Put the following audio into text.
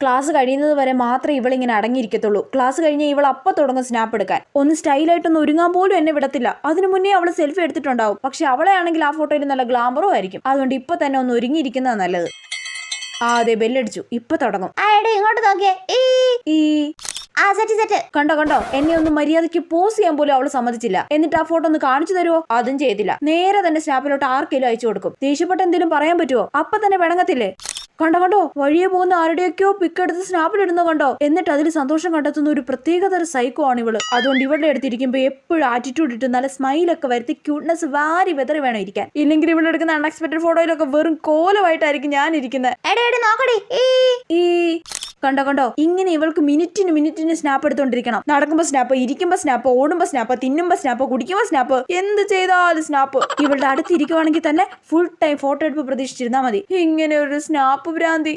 Class കഴിയുന്നത് വരെ മാത്രമേ ഇവളിങ്ങനെ അടങ്ങിയിരിക്കത്തുള്ളൂ. ക്ലാസ് കഴിഞ്ഞ് ഇവൾ അപ്പം തുടങ്ങും സ്നാപ്പ് എടുക്കാൻ. ഒന്ന് സ്റ്റൈലായിട്ടൊന്ന് ഒരുങ്ങാൻ പോലും എന്നെ വിടത്തില്ല. അതിനു മുന്നേ അവൾ സെൽഫി എടുത്തിട്ടുണ്ടാവും. പക്ഷെ അവളെ ആണെങ്കിൽ ആ ഫോട്ടോയിൽ നല്ല ഗ്ലാമറും ആയിരിക്കും. അതുകൊണ്ട് ഇപ്പൊ തന്നെ ഒന്ന് ഒരുങ്ങിയിരിക്കുന്നതാണ് നല്ലത്. അതെ, ബെല്ലടിച്ചു. ഇപ്പൊ തുടങ്ങും. ഇങ്ങോട്ട് നോക്കിയേ. കണ്ടോ എന്നെ ഒന്ന് മര്യാദയ്ക്ക് പോസ് ചെയ്യാൻ പോലും അവള് സമ്മതിച്ചില്ല. എന്നിട്ട് ആ ഫോട്ടോ ഒന്ന് കാണിച്ചു തരുമോ? അതും ചെയ്തില്ല. നേരെ തന്നെ സ്നാപ്പിലോട്ട് ആർക്കെങ്കിലും അയച്ചു കൊടുക്കും. ദേഷ്യപ്പെട്ട് എന്തെങ്കിലും പറയാൻ പറ്റുമോ? അപ്പൊ തന്നെ പിണങ്ങത്തില്ലേ? കണ്ടോ വഴിയെ പോകുന്ന ആരുടെയൊക്കെയോ പിക്ക് എടുത്ത് സ്നാപ്പിലിടുന്ന കണ്ടോ. എന്നിട്ട് അതിൽ സന്തോഷം കണ്ടെത്തുന്ന ഒരു പ്രത്യേകതര സൈക്കോ ആണ് ഇവള്. അതുകൊണ്ട് ഇവളുടെ അടുത്തിരിക്കുമ്പോ എപ്പോഴും ആറ്റിറ്റ്യൂഡ് ഇട്ട് നല്ല സ്മൈലൊക്കെ വരുത്തി ക്യൂട്ട്നെസ് വാരി വെതറി വേണം ഇരിക്കാൻ. ഇല്ലെങ്കിൽ ഇവിടെ എടുക്കുന്ന അൺഎക്സ്പെക്ടഡ് ഫോട്ടോയിലൊക്കെ വെറും കോലമായിട്ടായിരിക്കും ഞാൻ ഇരിക്കുന്നത്. കണ്ടോ ഇങ്ങനെ ഇവൾക്ക് മിനിറ്റിന് സ്നാപ്പ് എടുത്തോണ്ടിരിക്കണം. നടക്കുമ്പോ സ്നാപ്പ്, ഇരിക്കുമ്പോ സ്നാപ്പ്, ഓടുമ്പോ സ്നാപ്പ്, തിന്നുമ്പോ സ്നാപ്പ്, കുടിക്കുമ്പോ സ്നാപ്പ്, എന്ത് ചെയ്താലും സ്നാപ്പ്. ഇവളുടെ അടുത്തിരിക്കുവാണെങ്കിൽ തന്നെ ഫുൾ ടൈം ഫോട്ടോ എടുപ്പ് പ്രതീക്ഷിച്ചിരുന്നാ മതി. ഇങ്ങനെ ഒരു സ്നാപ്പ് ഭ്രാന്തി.